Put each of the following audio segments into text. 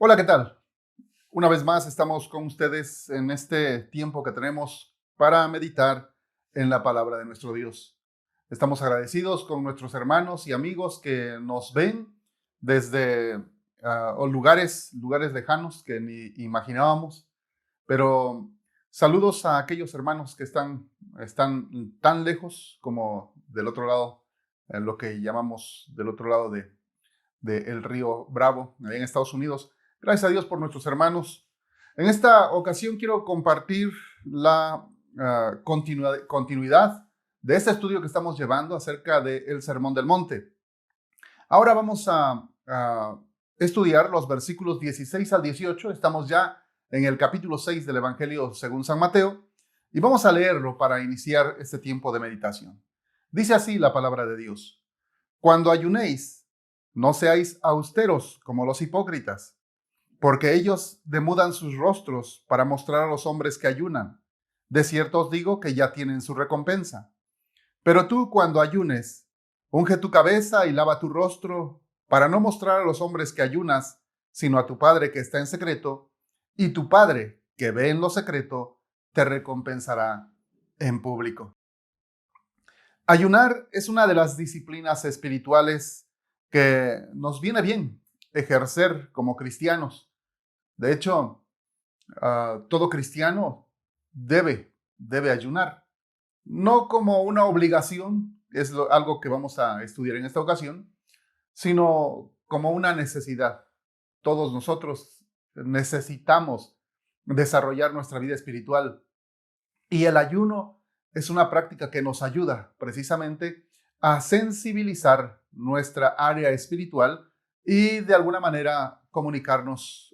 Hola, ¿qué tal? Una vez más estamos con ustedes en este tiempo que tenemos para meditar en la palabra de nuestro Dios. Estamos agradecidos con nuestros hermanos y amigos que nos ven desde o lugares lejanos que ni imaginábamos, pero saludos a aquellos hermanos que están tan lejos como del otro lado, lo que llamamos del otro lado del río Bravo, allá en Estados Unidos. Gracias a Dios por nuestros hermanos. En esta ocasión quiero compartir la continuidad de este estudio que estamos llevando acerca del Sermón del Monte. Ahora vamos a estudiar los versículos 16 al 18. Estamos ya en el capítulo 6 del Evangelio según San Mateo y vamos a leerlo para iniciar este tiempo de meditación. Dice así la palabra de Dios. Cuando ayunéis, no seáis austeros como los hipócritas, porque ellos demudan sus rostros para mostrar a los hombres que ayunan. De cierto os digo que ya tienen su recompensa. Pero tú, cuando ayunes, unge tu cabeza y lava tu rostro, para no mostrar a los hombres que ayunas, sino a tu Padre que está en secreto, y tu Padre que ve en lo secreto, te recompensará en público. Ayunar es una de las disciplinas espirituales que nos viene bien ejercer como cristianos. De hecho, todo cristiano debe ayunar. No como una obligación, es algo que vamos a estudiar en esta ocasión, sino como una necesidad. Todos nosotros necesitamos desarrollar nuestra vida espiritual y el ayuno es una práctica que nos ayuda precisamente a sensibilizar nuestra área espiritual y de alguna manera comunicarnos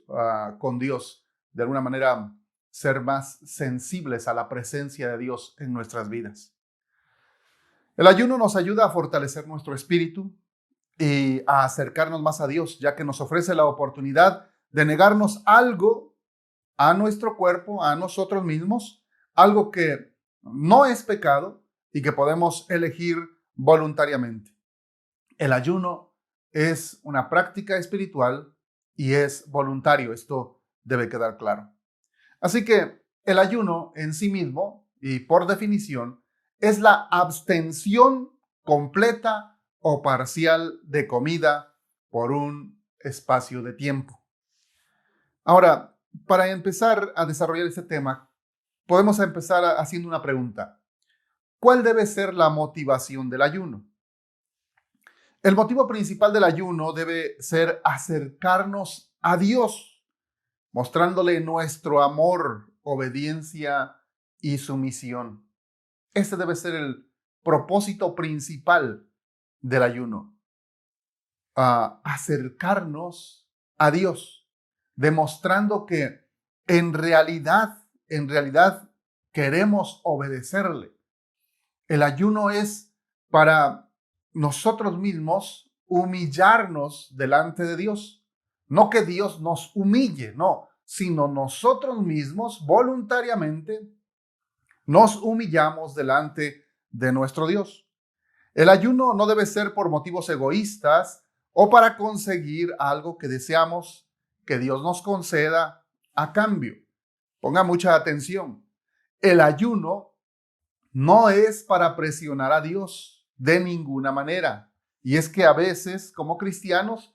con Dios, de alguna manera ser más sensibles a la presencia de Dios en nuestras vidas. El ayuno nos ayuda a fortalecer nuestro espíritu y a acercarnos más a Dios, ya que nos ofrece la oportunidad de negarnos algo a nuestro cuerpo, a nosotros mismos, algo que no es pecado y que podemos elegir voluntariamente. El ayuno es una práctica espiritual y es voluntario. Esto debe quedar claro. Así que el ayuno en sí mismo y por definición es la abstención completa o parcial de comida por un espacio de tiempo. Ahora, para empezar a desarrollar este tema, podemos empezar haciendo una pregunta. ¿Cuál debe ser la motivación del ayuno? El motivo principal del ayuno debe ser acercarnos a Dios, mostrándole nuestro amor, obediencia y sumisión. Este debe ser el propósito principal del ayuno. Acercarnos a Dios, demostrando que en realidad queremos obedecerle. El ayuno es para nosotros mismos humillarnos delante de Dios. No que Dios nos humille, no, sino nosotros mismos voluntariamente nos humillamos delante de nuestro Dios. El ayuno no debe ser por motivos egoístas o para conseguir algo que deseamos que Dios nos conceda a cambio. Ponga mucha atención. El ayuno no es para presionar a Dios de ninguna manera. Y es que a veces, como cristianos,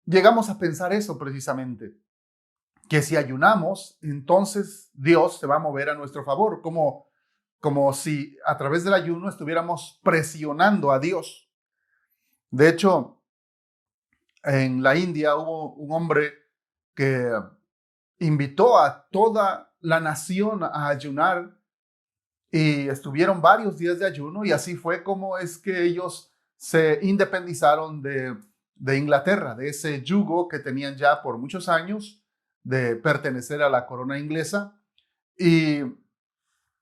llegamos a pensar eso precisamente, que si ayunamos, entonces Dios se va a mover a nuestro favor, como si a través del ayuno estuviéramos presionando a Dios. De hecho, en la India hubo un hombre que invitó a toda la nación a ayunar y estuvieron varios días de ayuno y así fue como es que ellos se independizaron de Inglaterra, de ese yugo que tenían ya por muchos años de pertenecer a la corona inglesa. Y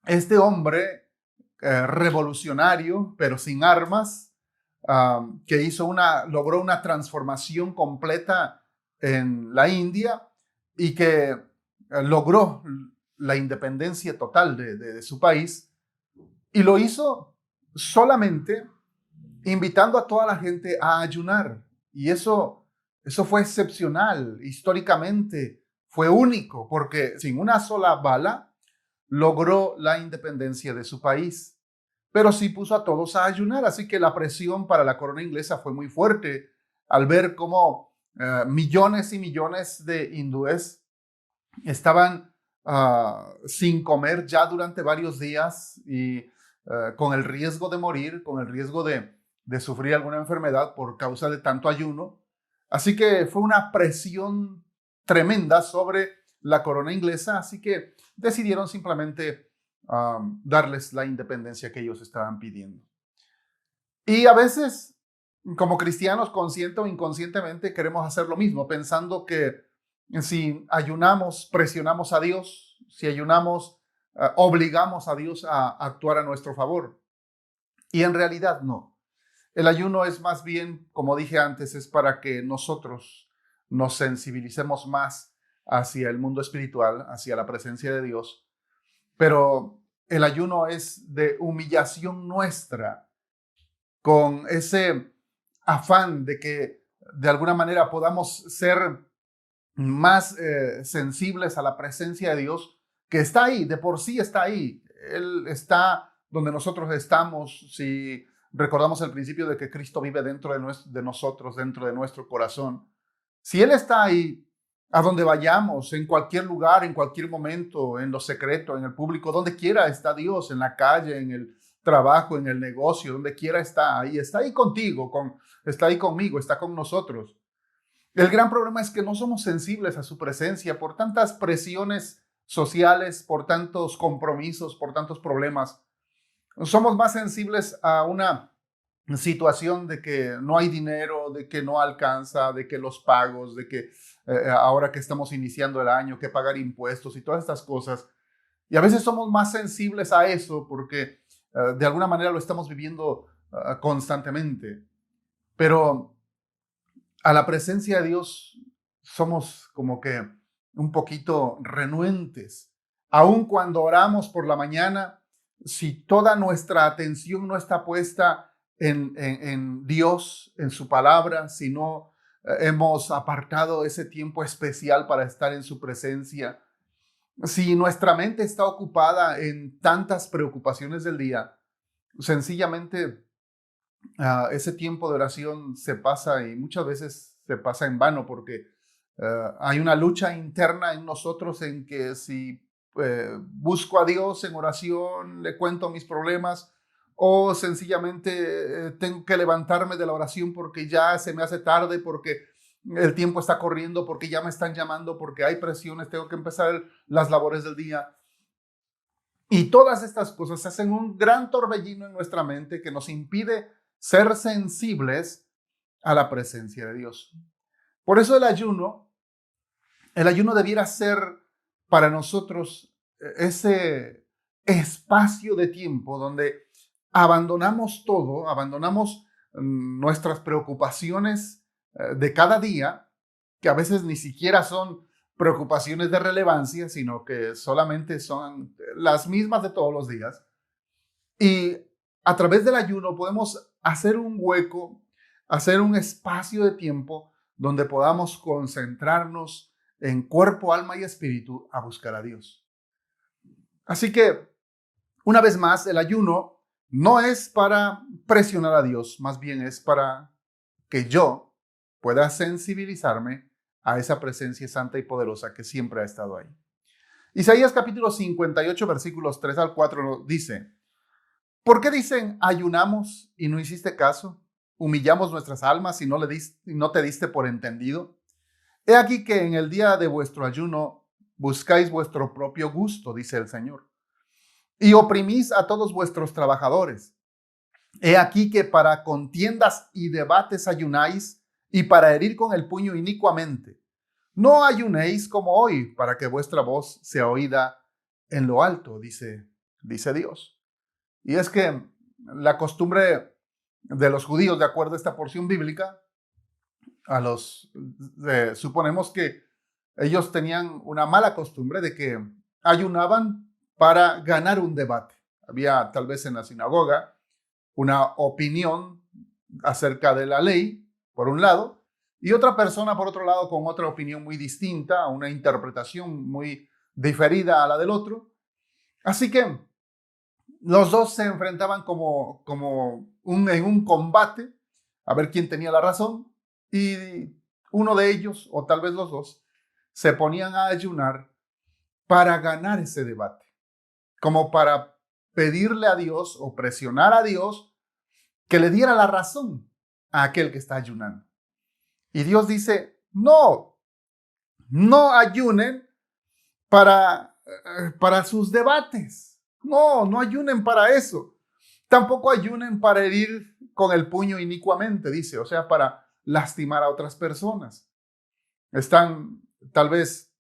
este hombre revolucionario, pero sin armas, que logró una transformación completa en la India y que logró la independencia total de su país, y lo hizo solamente invitando a toda la gente a ayunar. Y eso Eso fue excepcional, históricamente fue único, porque sin una sola bala logró la independencia de su país. Pero sí puso a todos a ayunar, así que la presión para la corona inglesa fue muy fuerte al ver cómo millones y millones de hindúes estaban sin comer ya durante varios días y con el riesgo de morir, con el riesgo de sufrir alguna enfermedad por causa de tanto ayuno. Así que fue una presión tremenda sobre la corona inglesa, así que decidieron simplemente darles la independencia que ellos estaban pidiendo. Y a veces, como cristianos, consciente o inconscientemente, queremos hacer lo mismo, pensando que si ayunamos, presionamos a Dios, si ayunamos, obligamos a Dios a actuar a nuestro favor. Y en realidad no. El ayuno es más bien, como dije antes, es para que nosotros nos sensibilicemos más hacia el mundo espiritual, hacia la presencia de Dios. Pero el ayuno es de humillación nuestra, con ese afán de que de alguna manera podamos ser más sensibles a la presencia de Dios, que está ahí, de por sí está ahí. Él está donde nosotros estamos. Si recordamos el principio de que Cristo vive dentro de nosotros, dentro de nuestro corazón. Si Él está ahí, a donde vayamos, en cualquier lugar, en cualquier momento, en lo secreto, en el público, donde quiera está Dios, en la calle, en el trabajo, en el negocio, donde quiera está ahí contigo, está ahí conmigo, está con nosotros. El gran problema es que no somos sensibles a su presencia por tantas presiones sociales, por tantos compromisos, por tantos problemas. Somos más sensibles a una situación de que no hay dinero, de que no alcanza, de que los pagos, de que ahora que estamos iniciando el año, que pagar impuestos y todas estas cosas. Y a veces somos más sensibles a eso porque de alguna manera lo estamos viviendo constantemente. Pero a la presencia de Dios somos como que un poquito renuentes. Aun cuando oramos por la mañana, si toda nuestra atención no está puesta en Dios, en su palabra, si no hemos apartado ese tiempo especial para estar en su presencia, si nuestra mente está ocupada en tantas preocupaciones del día, sencillamente ese tiempo de oración se pasa y muchas veces se pasa en vano porque hay una lucha interna en nosotros en que si busco a Dios en oración, le cuento mis problemas o sencillamente tengo que levantarme de la oración porque ya se me hace tarde, porque el tiempo está corriendo, porque ya me están llamando, porque hay presiones, tengo que empezar las labores del día. Y todas estas cosas hacen un gran torbellino en nuestra mente que nos impide ser sensibles a la presencia de Dios. Por eso el ayuno debiera ser para nosotros ese espacio de tiempo donde abandonamos todo, abandonamos nuestras preocupaciones de cada día, que a veces ni siquiera son preocupaciones de relevancia, sino que solamente son las mismas de todos los días. Y a través del ayuno podemos hacer un hueco, hacer un espacio de tiempo donde podamos concentrarnos en cuerpo, alma y espíritu a buscar a Dios. Así que, una vez más, el ayuno no es para presionar a Dios, más bien es para que yo pueda sensibilizarme a esa presencia santa y poderosa que siempre ha estado ahí. Isaías capítulo 58, versículos 3 al 4 dice: ¿por qué dicen ayunamos y no hiciste caso? Humillamos nuestras almas y no te diste por entendido. He aquí que en el día de vuestro ayuno buscáis vuestro propio gusto, dice el Señor, y oprimís a todos vuestros trabajadores. He aquí que para contiendas y debates ayunáis y para herir con el puño inicuamente. No ayunéis como hoy para que vuestra voz sea oída en lo alto, dice Dios. Y es que la costumbre de los judíos, de acuerdo a esta porción bíblica, suponemos que ellos tenían una mala costumbre de que ayunaban para ganar un debate. Había tal vez en la sinagoga una opinión acerca de la ley, por un lado, y otra persona, por otro lado, con otra opinión muy distinta, una interpretación muy diferida a la del otro. Así que los dos se enfrentaban en un combate a ver quién tenía la razón, y uno de ellos, o tal vez los dos, se ponían a ayunar para ganar ese debate, como para pedirle a Dios o presionar a Dios que le diera la razón a aquel que está ayunando. Y Dios dice, no, no ayunen para sus debates. No, no ayunen para eso. Tampoco ayunen para herir con el puño inicuamente, dice, o sea, para lastimar a otras personas. Están tal vez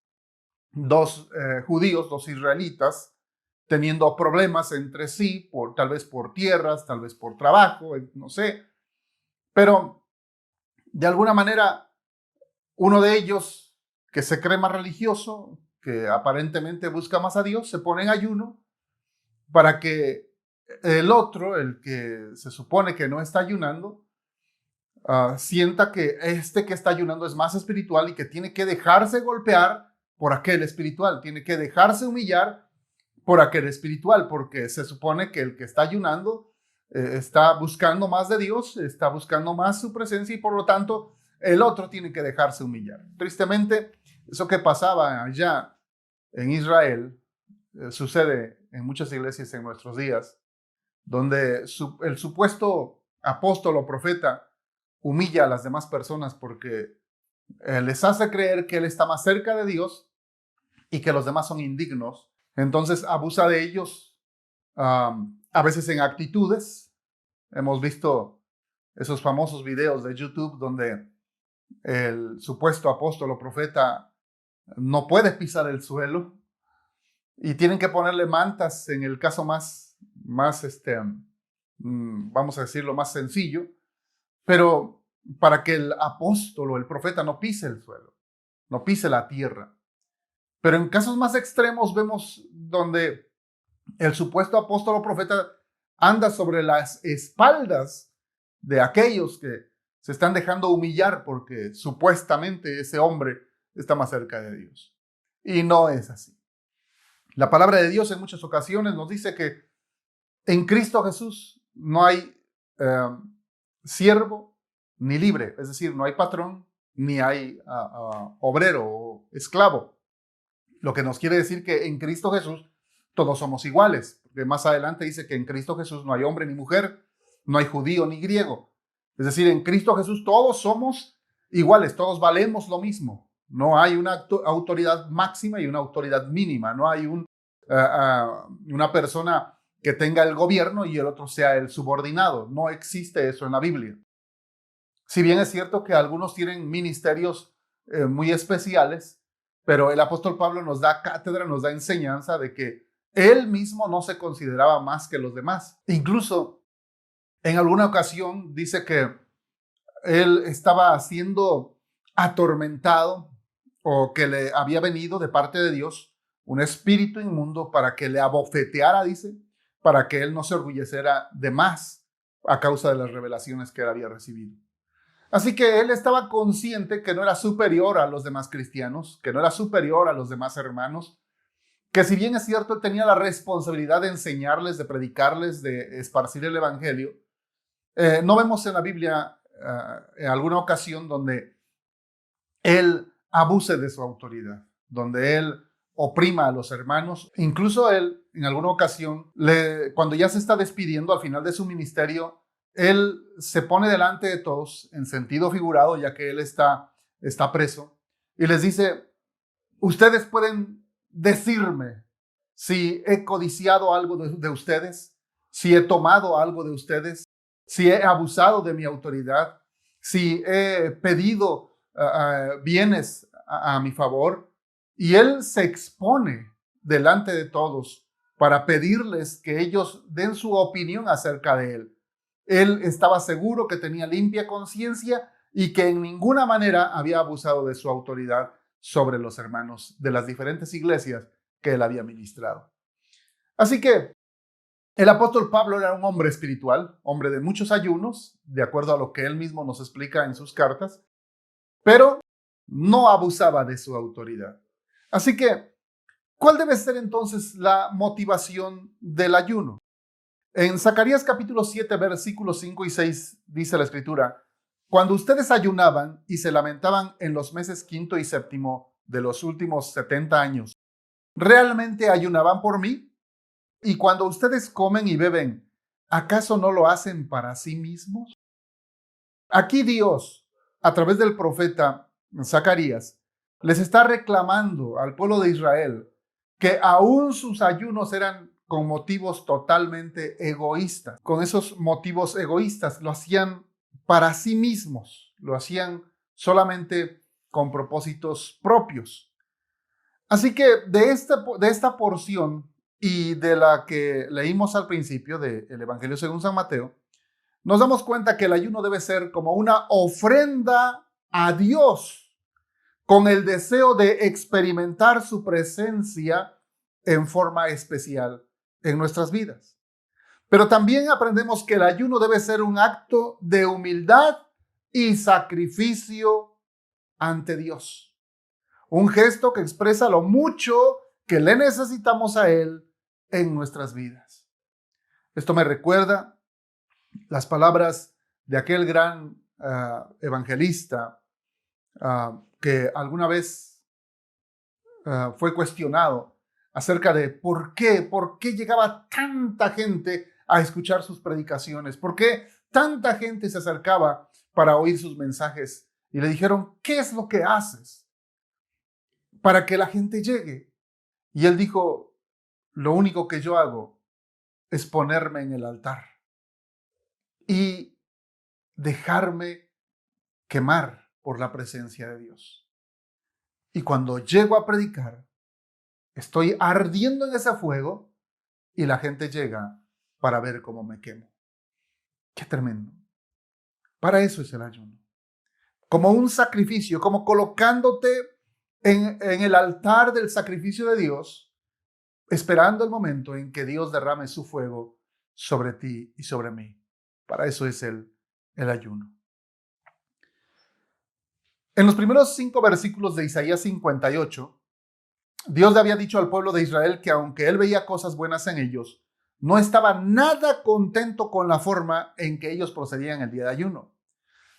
dos judíos, dos israelitas, teniendo problemas entre sí, tal vez por tierras, tal vez por trabajo, no sé. Pero de alguna manera, uno de ellos, que se cree más religioso, que aparentemente busca más a Dios, se pone en ayuno para que el otro, el que se supone que no está ayunando, sienta que este que está ayunando es más espiritual y que tiene que dejarse golpear por aquel espiritual, tiene que dejarse humillar por aquel espiritual, porque se supone que el que está ayunando está buscando más de Dios, está buscando más su presencia, y por lo tanto el otro tiene que dejarse humillar. Tristemente, eso que pasaba allá en Israel sucede en muchas iglesias en nuestros días, donde el supuesto apóstol o profeta humilla a las demás personas porque les hace creer que él está más cerca de Dios y que los demás son indignos. Entonces abusa de ellos, a veces en actitudes. Hemos visto esos famosos videos de YouTube donde el supuesto apóstol o profeta no puede pisar el suelo y tienen que ponerle mantas en el caso más vamos a decirlo, más sencillo, pero para que el apóstol o el profeta no pise el suelo, no pise la tierra. Pero en casos más extremos vemos donde el supuesto apóstol o profeta anda sobre las espaldas de aquellos que se están dejando humillar porque supuestamente ese hombre está más cerca de Dios. Y no es así. La palabra de Dios en muchas ocasiones nos dice que en Cristo Jesús no hay siervo ni libre, es decir, no hay patrón ni hay obrero o esclavo. Lo que nos quiere decir que en Cristo Jesús todos somos iguales, porque más adelante dice que en Cristo Jesús no hay hombre ni mujer, no hay judío ni griego. Es decir, en Cristo Jesús todos somos iguales, todos valemos lo mismo. No hay una autoridad máxima y una autoridad mínima, no hay una persona que tenga el gobierno y el otro sea el subordinado. No existe eso en la Biblia. Si bien es cierto que algunos tienen ministerios muy especiales, pero el apóstol Pablo nos da cátedra, nos da enseñanza de que él mismo no se consideraba más que los demás. Incluso en alguna ocasión dice que él estaba siendo atormentado, o que le había venido de parte de Dios un espíritu inmundo para que le abofeteara, dice, para que él no se orgulleciera de más a causa de las revelaciones que él había recibido. Así que él estaba consciente que no era superior a los demás cristianos, que no era superior a los demás hermanos, que si bien es cierto, él tenía la responsabilidad de enseñarles, de predicarles, de esparcir el evangelio. No vemos en la Biblia en alguna ocasión donde él abuse de su autoridad, donde él oprima a los hermanos. Incluso él, en alguna ocasión, cuando ya se está despidiendo al final de su ministerio, él se pone delante de todos en sentido figurado, ya que él está preso, y les dice: ustedes pueden decirme si he codiciado algo de ustedes, si he tomado algo de ustedes, si he abusado de mi autoridad, si he pedido bienes a mi favor. Y él se expone delante de todos para pedirles que ellos den su opinión acerca de él. Él estaba seguro que tenía limpia conciencia y que en ninguna manera había abusado de su autoridad sobre los hermanos de las diferentes iglesias que él había ministrado. Así que el apóstol Pablo era un hombre espiritual, hombre de muchos ayunos, de acuerdo a lo que él mismo nos explica en sus cartas, pero no abusaba de su autoridad. Así que, ¿cuál debe ser entonces la motivación del ayuno? En Zacarías capítulo 7, versículos 5 y 6 dice la Escritura: cuando ustedes ayunaban y se lamentaban en los meses quinto y séptimo de los últimos 70 años, ¿realmente ayunaban por mí? Y cuando ustedes comen y beben, ¿acaso no lo hacen para sí mismos? Aquí Dios, a través del profeta Zacarías, les está reclamando al pueblo de Israel que aún sus ayunos eran con motivos totalmente egoístas. Con esos motivos egoístas lo hacían para sí mismos, lo hacían solamente con propósitos propios. Así que de esta porción y de la que leímos al principio del Evangelio según San Mateo, nos damos cuenta que el ayuno debe ser como una ofrenda a Dios, con el deseo de experimentar su presencia en forma especial en nuestras vidas. Pero también aprendemos que el ayuno debe ser un acto de humildad y sacrificio ante Dios. Un gesto que expresa lo mucho que le necesitamos a Él en nuestras vidas. Esto me recuerda las palabras de aquel gran evangelista que alguna vez fue cuestionado acerca de por qué llegaba tanta gente a escuchar sus predicaciones, por qué tanta gente se acercaba para oír sus mensajes. Y le dijeron: ¿qué es lo que haces para que la gente llegue? Y él dijo: lo único que yo hago es ponerme en el altar y dejarme quemar por la presencia de Dios. Y cuando llego a predicar, estoy ardiendo en ese fuego y la gente llega para ver cómo me quemo. Qué tremendo. Para eso es el ayuno. Como un sacrificio, como colocándote en el altar del sacrificio de Dios, esperando el momento en que Dios derrame su fuego sobre ti y sobre mí. Para eso es el ayuno. En los primeros 5 versículos de Isaías 58, Dios le había dicho al pueblo de Israel que aunque él veía cosas buenas en ellos, no estaba nada contento con la forma en que ellos procedían el día de ayuno.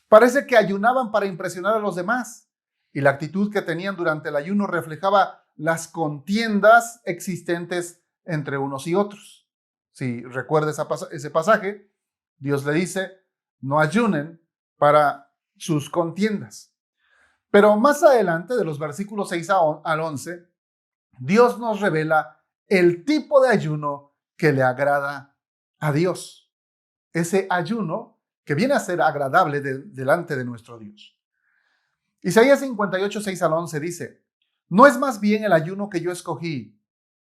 Parece que ayunaban para impresionar a los demás, y la actitud que tenían durante el ayuno reflejaba las contiendas existentes entre unos y otros. Si recuerda ese pasaje, Dios le dice: no ayunen para sus contiendas. Pero más adelante, de los versículos 6 al 11, Dios nos revela el tipo de ayuno que le agrada a Dios. Ese ayuno que viene a ser agradable delante de nuestro Dios. Isaías 58, 6 al 11 dice: ¿no es más bien el ayuno que yo escogí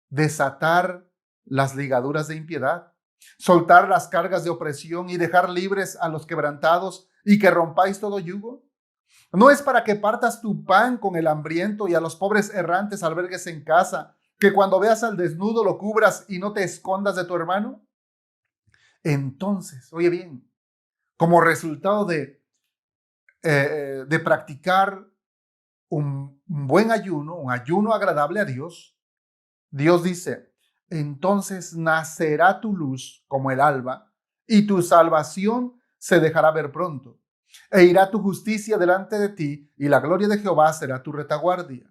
desatar las ligaduras de impiedad, soltar las cargas de opresión y dejar libres a los quebrantados y que rompáis todo yugo? ¿No es para que partas tu pan con el hambriento y a los pobres errantes albergues en casa, que cuando veas al desnudo lo cubras y no te escondas de tu hermano? Entonces, oye bien, como resultado de practicar un buen ayuno, un ayuno agradable a Dios, Dios dice: entonces nacerá tu luz como el alba y tu salvación se dejará ver pronto. E irá tu justicia delante de ti y la gloria de Jehová será tu retaguardia.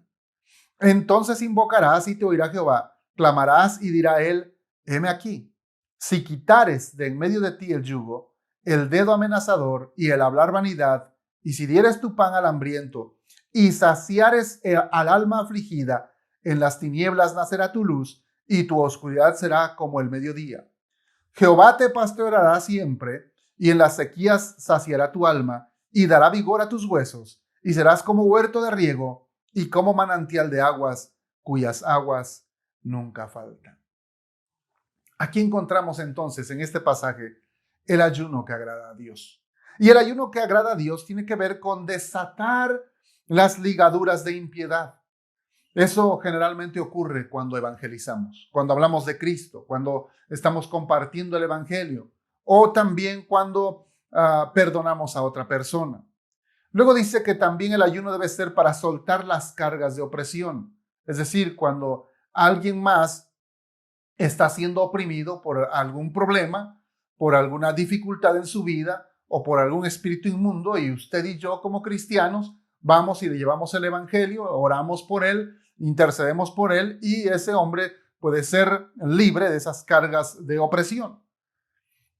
Entonces invocarás y te oirá Jehová, clamarás y dirá él: heme aquí. Si quitares de en medio de ti el yugo, el dedo amenazador y el hablar vanidad, y si dieres tu pan al hambriento y saciares al alma afligida, en las tinieblas nacerá tu luz y tu oscuridad será como el mediodía. Jehová te pastoreará siempre y en las sequías saciará tu alma y dará vigor a tus huesos y serás como huerto de riego y como manantial de aguas cuyas aguas nunca faltan. Aquí encontramos entonces en este pasaje el ayuno que agrada a Dios. Y el ayuno que agrada a Dios tiene que ver con desatar las ligaduras de impiedad. Eso generalmente ocurre cuando evangelizamos, cuando hablamos de Cristo, cuando estamos compartiendo el evangelio o también cuando perdonamos a otra persona. Luego dice que también el ayuno debe ser para soltar las cargas de opresión. Es decir, cuando alguien más está siendo oprimido por algún problema, por alguna dificultad en su vida o por algún espíritu inmundo, y usted y yo como cristianos vamos y le llevamos el evangelio, oramos por él, intercedemos por él, y ese hombre puede ser libre de esas cargas de opresión.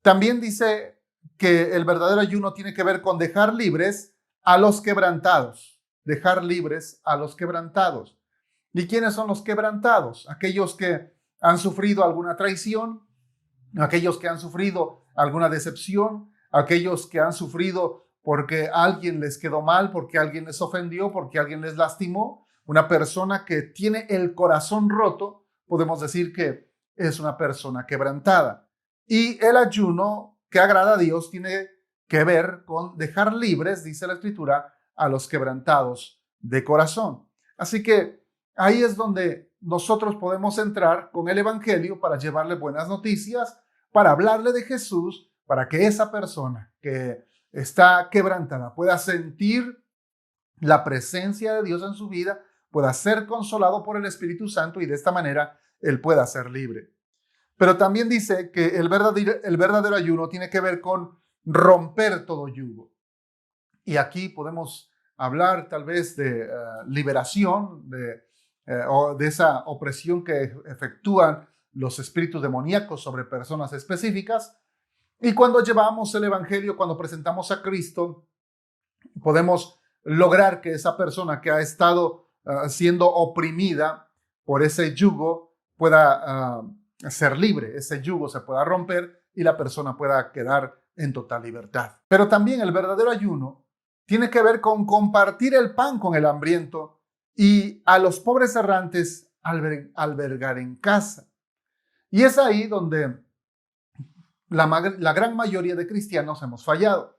También dice que el verdadero ayuno tiene que ver con dejar libres a los quebrantados, dejar libres a los quebrantados. ¿Y quiénes son los quebrantados? Aquellos que han sufrido alguna traición, aquellos que han sufrido alguna decepción, aquellos que han sufrido porque alguien les quedó mal, porque alguien les ofendió, porque alguien les lastimó. Una persona que tiene el corazón roto, podemos decir que es una persona quebrantada. Y el ayuno que agrada a Dios tiene que ver con dejar libres, dice la Escritura, a los quebrantados de corazón. Así que ahí es donde nosotros podemos entrar con el evangelio para llevarle buenas noticias, para hablarle de Jesús, para que esa persona que está quebrantada pueda sentir la presencia de Dios en su vida, pueda ser consolado por el Espíritu Santo y de esta manera él pueda ser libre. Pero también dice que el verdadero ayuno tiene que ver con romper todo yugo. Y aquí podemos hablar tal vez de liberación, o de esa opresión que efectúan los espíritus demoníacos sobre personas específicas. Y cuando llevamos el evangelio, cuando presentamos a Cristo, podemos lograr que esa persona que ha estado siendo oprimida por ese yugo pueda ser libre, ese yugo se pueda romper y la persona pueda quedar en total libertad. Pero también el verdadero ayuno tiene que ver con compartir el pan con el hambriento y a los pobres errantes albergar en casa. Y es ahí donde la gran mayoría de cristianos hemos fallado.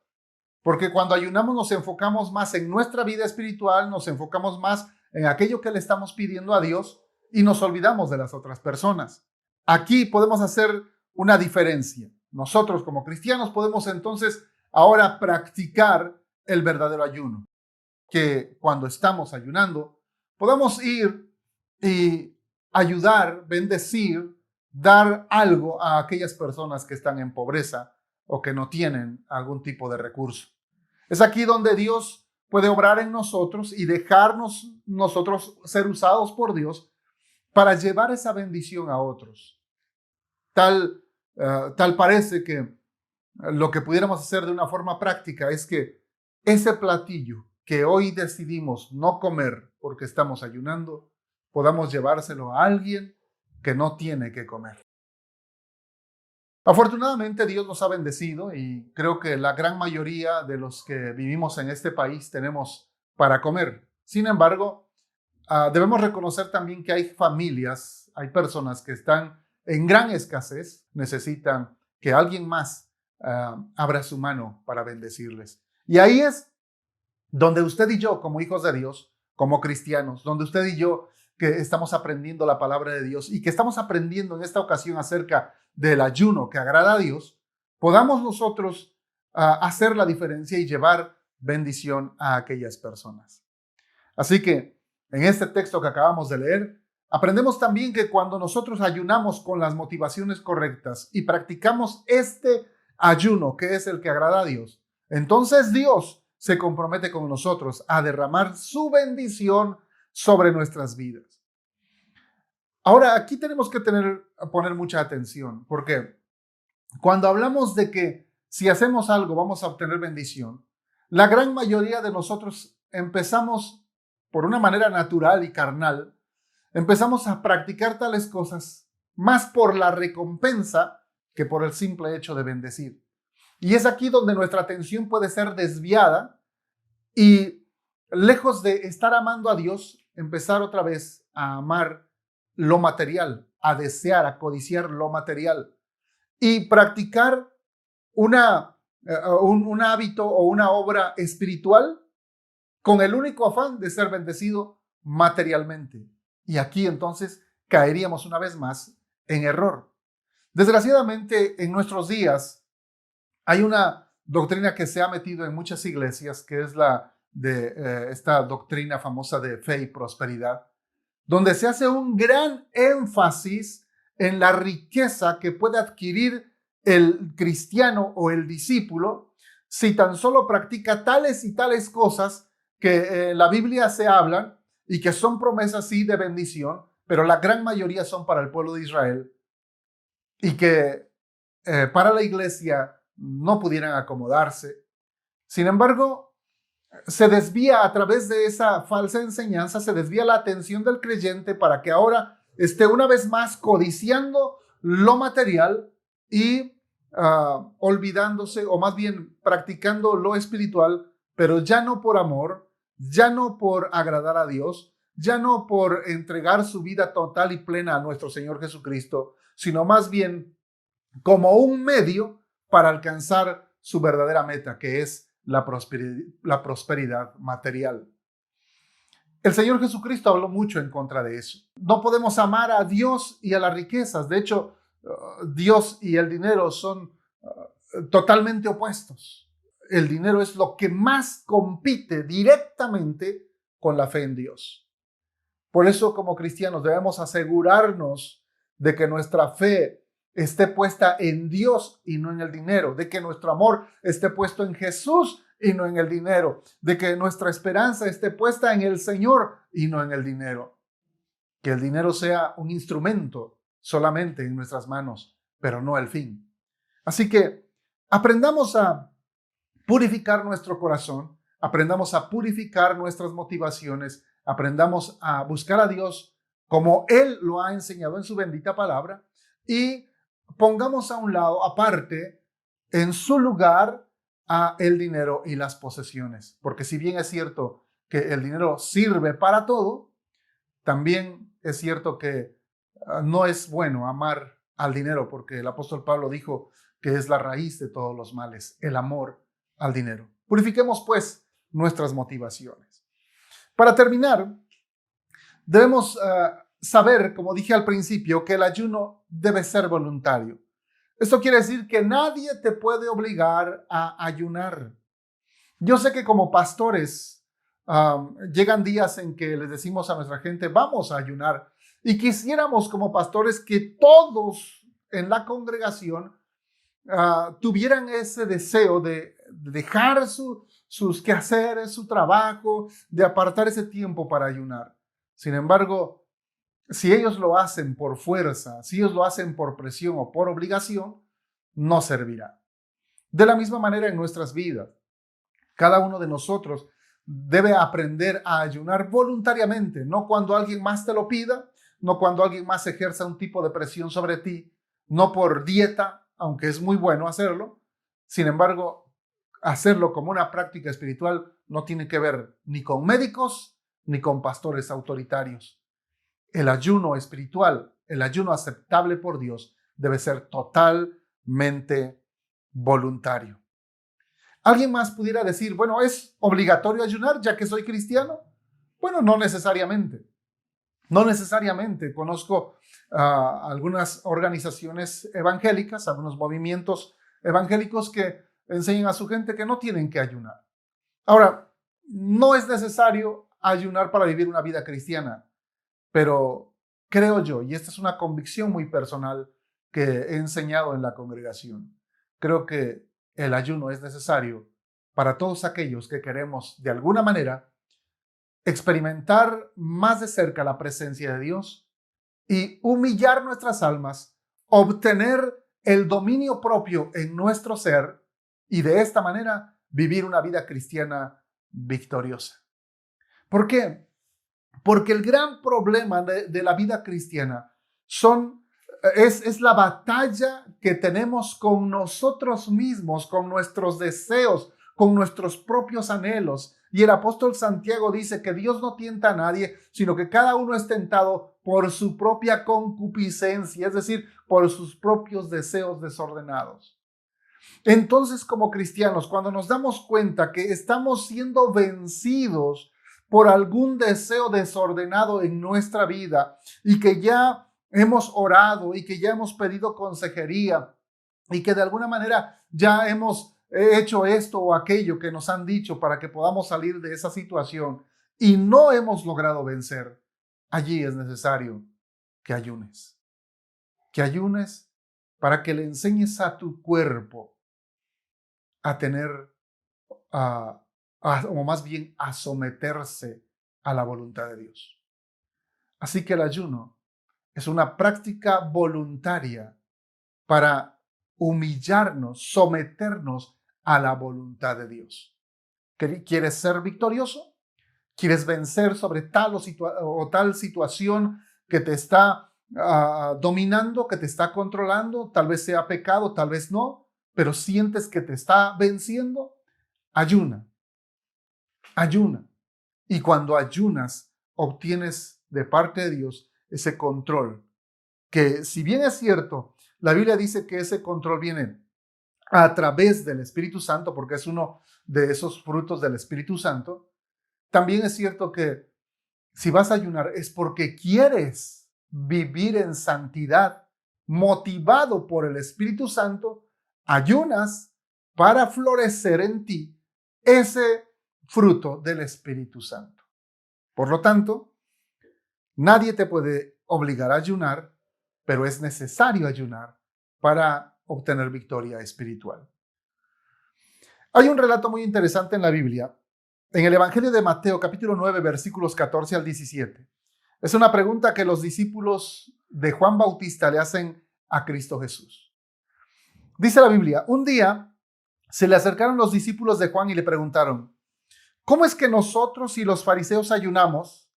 Porque cuando ayunamos nos enfocamos más en nuestra vida espiritual, nos enfocamos más en aquello que le estamos pidiendo a Dios y nos olvidamos de las otras personas. Aquí podemos hacer una diferencia. Nosotros como cristianos podemos entonces ahora practicar el verdadero ayuno. Que cuando estamos ayunando podamos ir y ayudar, bendecir, dar algo a aquellas personas que están en pobreza o que no tienen algún tipo de recurso. Es aquí donde Dios puede obrar en nosotros y dejarnos nosotros ser usados por Dios para llevar esa bendición a otros. Tal parece que lo que pudiéramos hacer de una forma práctica es que ese platillo que hoy decidimos no comer porque estamos ayunando, podamos llevárselo a alguien que no tiene que comer. Afortunadamente Dios nos ha bendecido y creo que la gran mayoría de los que vivimos en este país tenemos para comer. Sin embargo, debemos reconocer también que hay familias, hay personas que están en gran escasez, necesitan que alguien más abra su mano para bendecirles. Y ahí es donde usted y yo, como hijos de Dios, como cristianos, donde usted y yo que estamos aprendiendo la palabra de Dios y que estamos aprendiendo en esta ocasión acerca del ayuno que agrada a Dios, podamos nosotros hacer la diferencia y llevar bendición a aquellas personas. Así que en este texto que acabamos de leer, aprendemos también que cuando nosotros ayunamos con las motivaciones correctas y practicamos este ayuno que es el que agrada a Dios, entonces Dios se compromete con nosotros a derramar su bendición sobre nuestras vidas. Ahora, aquí tenemos que poner mucha atención, porque cuando hablamos de que si hacemos algo vamos a obtener bendición, la gran mayoría de nosotros empezamos por una manera natural y carnal, empezamos a practicar tales cosas más por la recompensa que por el simple hecho de bendecir. Y es aquí donde nuestra atención puede ser desviada y lejos de estar amando a Dios, empezar otra vez a amar lo material, a desear, a codiciar lo material y practicar un hábito o una obra espiritual con el único afán de ser bendecido materialmente. Y aquí entonces caeríamos una vez más en error. Desgraciadamente, en nuestros días hay una doctrina que se ha metido en muchas iglesias, que es la de esta doctrina famosa de fe y prosperidad, donde se hace un gran énfasis en la riqueza que puede adquirir el cristiano o el discípulo si tan solo practica tales y tales cosas que en la Biblia se hablan y que son promesas sí de bendición, pero la gran mayoría son para el pueblo de Israel y que para la iglesia no pudieran acomodarse. Sin embargo, se desvía a través de esa falsa enseñanza, se desvía la atención del creyente para que ahora esté una vez más codiciando lo material y olvidándose, o más bien practicando lo espiritual, pero ya no por amor, ya no por agradar a Dios, ya no por entregar su vida total y plena a nuestro Señor Jesucristo, sino más bien como un medio para alcanzar su verdadera meta, que es la prosperidad material. El Señor Jesucristo habló mucho en contra de eso. No podemos amar a Dios y a las riquezas. De hecho, Dios y el dinero son totalmente opuestos. El dinero es lo que más compite directamente con la fe en Dios. Por eso, como cristianos, debemos asegurarnos de que nuestra fe esté puesta en Dios y no en el dinero, de que nuestro amor esté puesto en Jesús y no en el dinero, de que nuestra esperanza esté puesta en el Señor y no en el dinero. Que el dinero sea un instrumento solamente en nuestras manos, pero no el fin. Así que aprendamos a purificar nuestro corazón, aprendamos a purificar nuestras motivaciones, aprendamos a buscar a Dios como Él lo ha enseñado en su bendita palabra y pongamos a un lado, aparte, en su lugar, a el dinero y las posesiones. Porque si bien es cierto que el dinero sirve para todo, también es cierto que no es bueno amar al dinero, porque el apóstol Pablo dijo que es la raíz de todos los males, el amor al dinero. Purifiquemos pues nuestras motivaciones. Para terminar, debemos saber, como dije al principio, que el ayuno debe ser voluntario. Esto quiere decir que nadie te puede obligar a ayunar. Yo sé que como pastores llegan días en que les decimos a nuestra gente, vamos a ayunar. Y quisiéramos como pastores que todos en la congregación tuvieran ese deseo de dejar sus quehaceres, su trabajo, de apartar ese tiempo para ayunar. Sin embargo, si ellos lo hacen por fuerza, si ellos lo hacen por presión o por obligación, no servirá. De la misma manera en nuestras vidas, cada uno de nosotros debe aprender a ayunar voluntariamente, no cuando alguien más te lo pida, no cuando alguien más ejerza un tipo de presión sobre ti, no por dieta, aunque es muy bueno hacerlo. Sin embargo, hacerlo como una práctica espiritual no tiene que ver ni con médicos ni con pastores autoritarios. El ayuno espiritual, el ayuno aceptable por Dios, debe ser totalmente voluntario. ¿Alguien más pudiera decir, bueno, ¿es obligatorio ayunar ya que soy cristiano? Bueno, no necesariamente. No necesariamente. Conozco algunas organizaciones evangélicas, algunos movimientos evangélicos que enseñan a su gente que no tienen que ayunar. Ahora, no es necesario ayunar para vivir una vida cristiana. Pero creo yo, y esta es una convicción muy personal que he enseñado en la congregación, creo que el ayuno es necesario para todos aquellos que queremos de alguna manera experimentar más de cerca la presencia de Dios y humillar nuestras almas, obtener el dominio propio en nuestro ser y de esta manera vivir una vida cristiana victoriosa. ¿Por qué? Porque el gran problema de la vida cristiana es la batalla que tenemos con nosotros mismos, con nuestros deseos, con nuestros propios anhelos. Y el apóstol Santiago dice que Dios no tienta a nadie, sino que cada uno es tentado por su propia concupiscencia, es decir, por sus propios deseos desordenados. Entonces, como cristianos, cuando nos damos cuenta que estamos siendo vencidos por algún deseo desordenado en nuestra vida y que ya hemos orado y que ya hemos pedido consejería y que de alguna manera ya hemos hecho esto o aquello que nos han dicho para que podamos salir de esa situación y no hemos logrado vencer, allí es necesario que ayunes. Que ayunes para que le enseñes a tu cuerpo a tener, o más bien a someterse a la voluntad de Dios. Así que el ayuno es una práctica voluntaria para humillarnos, someternos a la voluntad de Dios. ¿Quieres ser victorioso? ¿Quieres vencer sobre tal o tal situación que te está dominando, que te está controlando? Tal vez sea pecado, tal vez no, pero sientes que te está venciendo. Ayuna, ayuna. Y cuando ayunas, obtienes de parte de Dios ese control. Que si bien es cierto, la Biblia dice que ese control viene a través del Espíritu Santo, porque es uno de esos frutos del Espíritu Santo, también es cierto que si vas a ayunar es porque quieres vivir en santidad, motivado por el Espíritu Santo, ayunas para florecer en ti ese fruto del Espíritu Santo. Por lo tanto, nadie te puede obligar a ayunar, pero es necesario ayunar para obtener victoria espiritual. Hay un relato muy interesante en la Biblia, en el Evangelio de Mateo, capítulo 9, versículos 14 al 17. Es una pregunta que los discípulos de Juan Bautista le hacen a Cristo Jesús. Dice la Biblia, un día se le acercaron los discípulos de Juan y le preguntaron, ¿cómo es que nosotros y los fariseos ayunamos,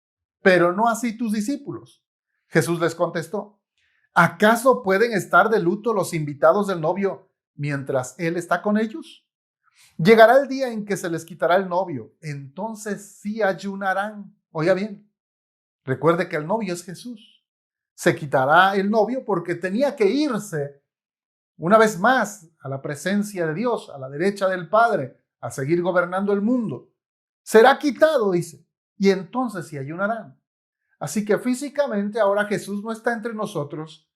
pero no así tus discípulos? Jesús les contestó, ¿acaso pueden estar de luto los invitados del novio mientras él está con ellos? Llegará el día en que se les quitará el novio, entonces sí ayunarán. Oiga bien, recuerde que el novio es Jesús. Se quitará el novio porque tenía que irse una vez más a la presencia de Dios, a la derecha del Padre, a seguir gobernando el mundo. Será quitado, dice, y entonces sí ayunarán. Así que físicamente ahora Jesús no está entre nosotros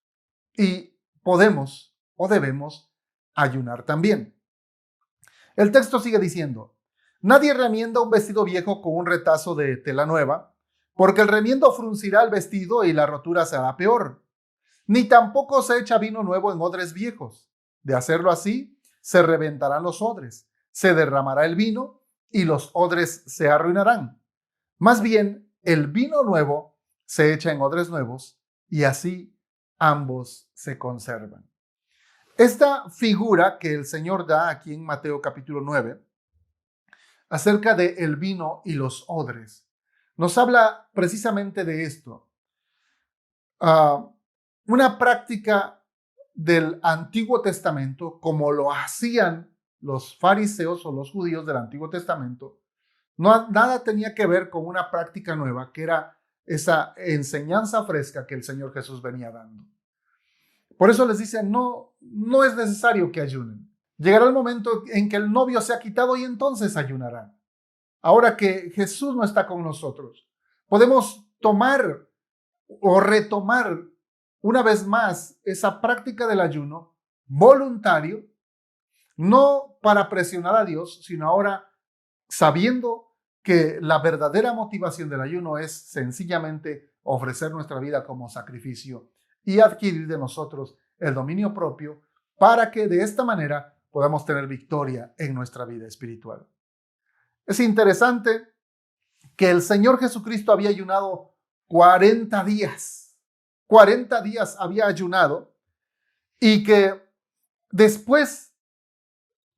y podemos o debemos ayunar también. El texto sigue diciendo, nadie remienda un vestido viejo con un retazo de tela nueva, porque el remiendo fruncirá el vestido y la rotura será peor. Ni tampoco se echa vino nuevo en odres viejos. De hacerlo así, se reventarán los odres, se derramará el vino y los odres se arruinarán. Más bien, el vino nuevo se echa en odres nuevos y así ambos se conservan. Esta figura que el Señor da aquí en Mateo capítulo 9 acerca de el vino y los odres nos habla precisamente de esto. Una práctica del Antiguo Testamento, como lo hacían los fariseos o los judíos del Antiguo Testamento, nada tenía que ver con una práctica nueva, que era esa enseñanza fresca que el Señor Jesús venía dando. Por eso les dice, no es necesario que ayunen. Llegará el momento en que el novio se ha quitado y entonces ayunarán. Ahora que Jesús no está con nosotros, podemos tomar o retomar una vez más esa práctica del ayuno voluntario, no para presionar a Dios, sino ahora sabiendo que la verdadera motivación del ayuno es sencillamente ofrecer nuestra vida como sacrificio y adquirir de nosotros el dominio propio para que de esta manera podamos tener victoria en nuestra vida espiritual. Es interesante que el Señor Jesucristo había ayunado 40 días. 40 días había ayunado y que después,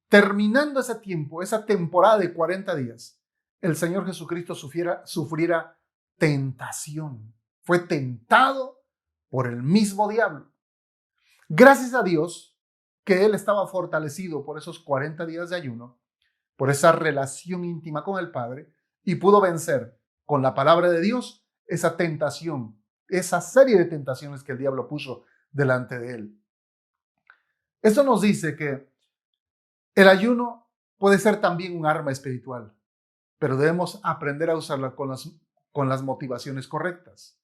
terminando ese tiempo, esa temporada de 40 días, el Señor Jesucristo sufriera tentación. Fue tentado por el mismo diablo. Gracias a Dios que Él estaba fortalecido por esos 40 días de ayuno, por esa relación íntima con el Padre, y pudo vencer con la palabra de Dios esa tentación, esa serie de tentaciones que el diablo puso delante de Él. Esto nos dice que el ayuno puede ser también un arma espiritual, pero debemos aprender a usarla con las motivaciones correctas.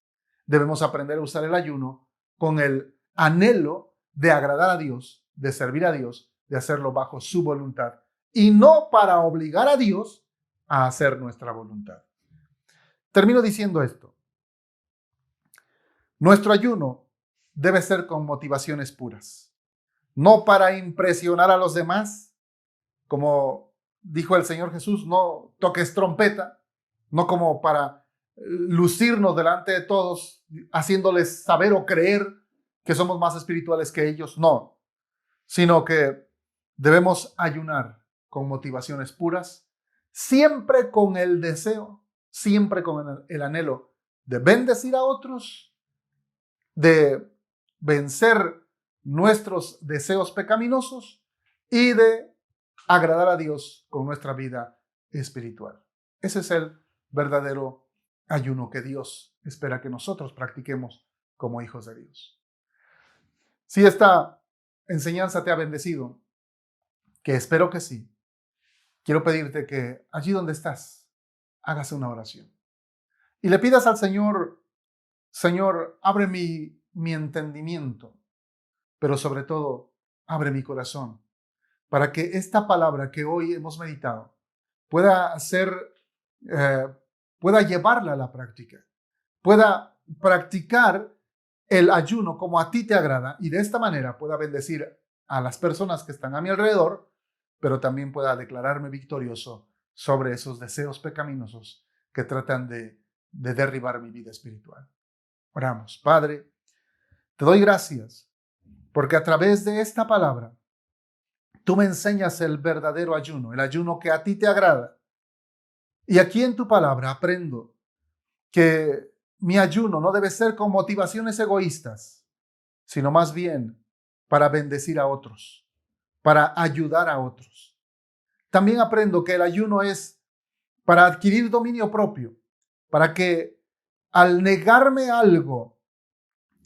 Debemos aprender a usar el ayuno con el anhelo de agradar a Dios, de servir a Dios, de hacerlo bajo su voluntad y no para obligar a Dios a hacer nuestra voluntad. Termino diciendo esto. Nuestro ayuno debe ser con motivaciones puras, no para impresionar a los demás, como dijo el Señor Jesús, no toques trompeta, no como para lucirnos delante de todos, haciéndoles saber o creer que somos más espirituales que ellos, no, sino que debemos ayunar con motivaciones puras, siempre con el deseo, siempre con el anhelo de bendecir a otros, de vencer nuestros deseos pecaminosos y de agradar a Dios con nuestra vida espiritual. Ese es el verdadero ayuno que Dios espera que nosotros practiquemos como hijos de Dios. Si esta enseñanza te ha bendecido, que espero que sí, quiero pedirte que allí donde estás, hagas una oración y le pidas al Señor: Señor, abre mi entendimiento, pero sobre todo, abre mi corazón, para que esta palabra que hoy hemos meditado pueda pueda llevarla a la práctica, pueda practicar el ayuno como a ti te agrada y de esta manera pueda bendecir a las personas que están a mi alrededor, pero también pueda declararme victorioso sobre esos deseos pecaminosos que tratan de derribar mi vida espiritual. Oramos. Padre, te doy gracias porque a través de esta palabra tú me enseñas el verdadero ayuno, el ayuno que a ti te agrada. Y aquí en tu palabra aprendo que mi ayuno no debe ser con motivaciones egoístas, sino más bien para bendecir a otros, para ayudar a otros. También aprendo que el ayuno es para adquirir dominio propio, para que al negarme algo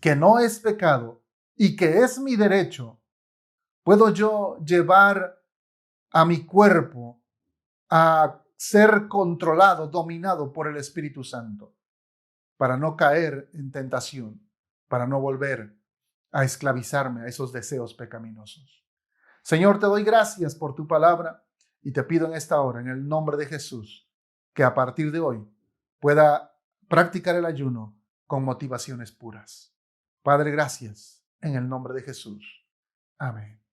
que no es pecado y que es mi derecho, puedo yo llevar a mi cuerpo a ser controlado, dominado por el Espíritu Santo, para no caer en tentación, para no volver a esclavizarme a esos deseos pecaminosos. Señor, te doy gracias por tu palabra y te pido en esta hora, en el nombre de Jesús, que a partir de hoy pueda practicar el ayuno con motivaciones puras. Padre, gracias en el nombre de Jesús. Amén.